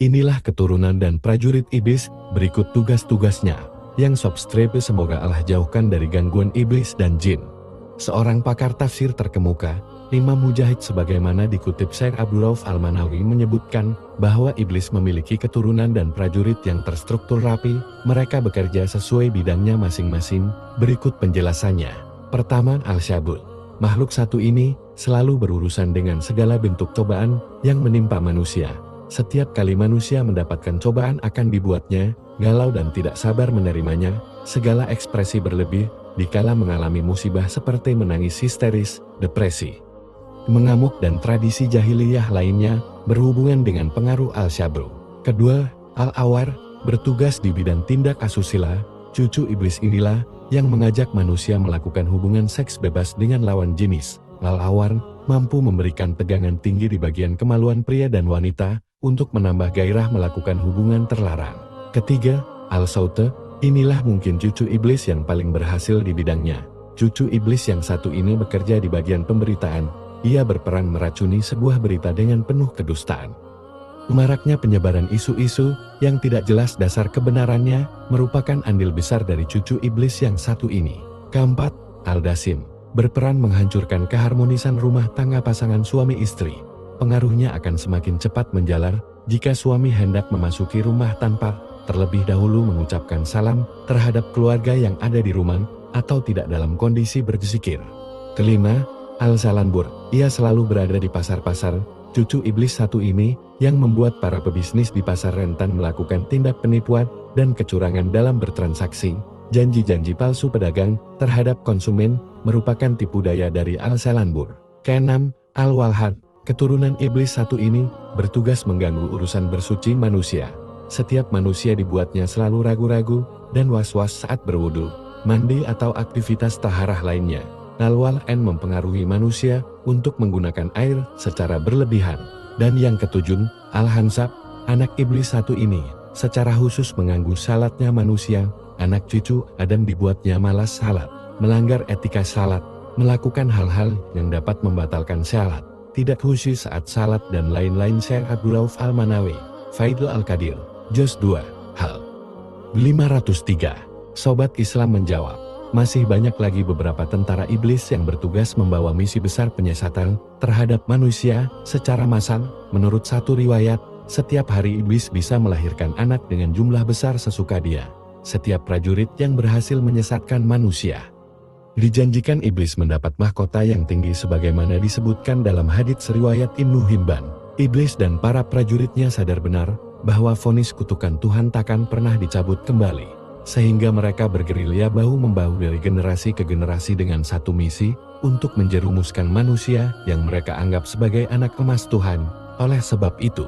Inilah keturunan dan prajurit iblis, berikut tugas-tugasnya. Yang subscribe semoga Allah jauhkan dari gangguan iblis dan jin. Seorang pakar tafsir terkemuka, Imam Mujahid sebagaimana dikutip Syekh Abdul Rauf Al-Manawi menyebutkan bahwa iblis memiliki keturunan dan prajurit yang terstruktur rapi, mereka bekerja sesuai bidangnya masing-masing, berikut penjelasannya. Pertama, Al-Syabul. Makhluk satu ini selalu berurusan dengan segala bentuk cobaan yang menimpa manusia. Setiap kali manusia mendapatkan cobaan akan dibuatnya galau dan tidak sabar menerimanya, segala ekspresi berlebih, dikala mengalami musibah seperti menangis histeris, depresi, mengamuk dan tradisi jahiliyah lainnya berhubungan dengan pengaruh Al-Syabul. Kedua, Al-Awar, bertugas di bidang tindak asusila, cucu iblis inilah yang mengajak manusia melakukan hubungan seks bebas dengan lawan jenis. Al-Awar mampu memberikan tegangan tinggi di bagian kemaluan pria dan wanita untuk menambah gairah melakukan hubungan terlarang. Ketiga, Al-Saute, inilah mungkin cucu iblis yang paling berhasil di bidangnya. Cucu iblis yang satu ini bekerja di bagian pemberitaan. Ia berperan meracuni sebuah berita dengan penuh kedustaan. Maraknya penyebaran isu-isu yang tidak jelas dasar kebenarannya merupakan andil besar dari cucu iblis yang satu ini. Keempat, Al-Dasim, berperan menghancurkan keharmonisan rumah tangga pasangan suami istri. Pengaruhnya akan semakin cepat menjalar jika suami hendak memasuki rumah tanpa terlebih dahulu mengucapkan salam terhadap keluarga yang ada di rumah atau tidak dalam kondisi berzikir. Kelima, Al-Salanbur, ia selalu berada di pasar-pasar. Cucu iblis satu ini yang membuat para pebisnis di pasar rentan melakukan tindak penipuan dan kecurangan dalam bertransaksi. Janji-janji palsu pedagang terhadap konsumen merupakan tipu daya dari Al-Salanbur. Keenam, Al-Walhad, keturunan iblis satu ini bertugas mengganggu urusan bersuci manusia. Setiap manusia dibuatnya selalu ragu-ragu dan was-was saat berwudu, mandi atau aktivitas taharah lainnya. Al-Wal'an mempengaruhi manusia untuk menggunakan air secara berlebihan. Dan yang ketujuh, Al-Hansab, anak iblis satu ini, secara khusus mengganggu salatnya manusia. Anak cucu Adam dibuatnya malas salat, melanggar etika salat, melakukan hal-hal yang dapat membatalkan salat, tidak khusyuk saat salat dan lain-lain. Syekh Abdul Rauf Al-Manawi, Faidul Al-Qadir, Juz 2, Hal 503. Sobat Islam menjawab, masih banyak lagi beberapa tentara iblis yang bertugas membawa misi besar penyesatan terhadap manusia secara massal. Menurut satu riwayat, setiap hari iblis bisa melahirkan anak dengan jumlah besar sesuka dia. Setiap prajurit yang berhasil menyesatkan manusia dijanjikan iblis mendapat mahkota yang tinggi sebagaimana disebutkan dalam hadits riwayat Ibnu Hibban. Iblis dan para prajuritnya sadar benar bahwa vonis kutukan Tuhan takkan pernah dicabut kembali, sehingga mereka bergerilya bahu-membahu dari generasi ke generasi dengan satu misi, untuk menjerumuskan manusia yang mereka anggap sebagai anak emas Tuhan. Oleh sebab itu,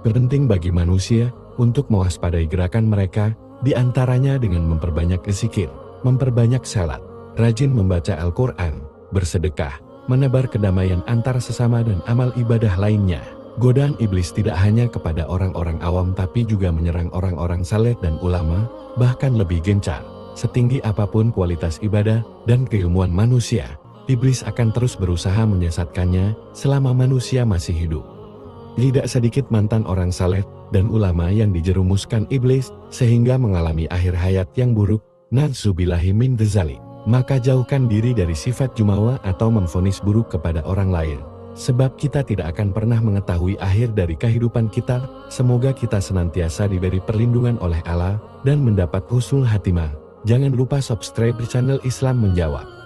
penting bagi manusia untuk mewaspadai gerakan mereka, di antaranya dengan memperbanyak zikir, memperbanyak salat, rajin membaca Al-Quran, bersedekah, menebar kedamaian antar sesama dan amal ibadah lainnya. Godaan iblis tidak hanya kepada orang-orang awam tapi juga menyerang orang-orang saleh dan ulama, bahkan lebih gencar. Setinggi apapun kualitas ibadah dan keilmuan manusia, iblis akan terus berusaha menyesatkannya selama manusia masih hidup. Tidak sedikit mantan orang saleh dan ulama yang dijerumuskan iblis sehingga mengalami akhir hayat yang buruk. Na'udzubillahi min dzalik. Maka jauhkan diri dari sifat jumawa atau memvonis buruk kepada orang lain. Sebab kita tidak akan pernah mengetahui akhir dari kehidupan kita. Semoga kita senantiasa diberi perlindungan oleh Allah dan mendapat husnul khatimah. Jangan lupa subscribe channel Islam Menjawab.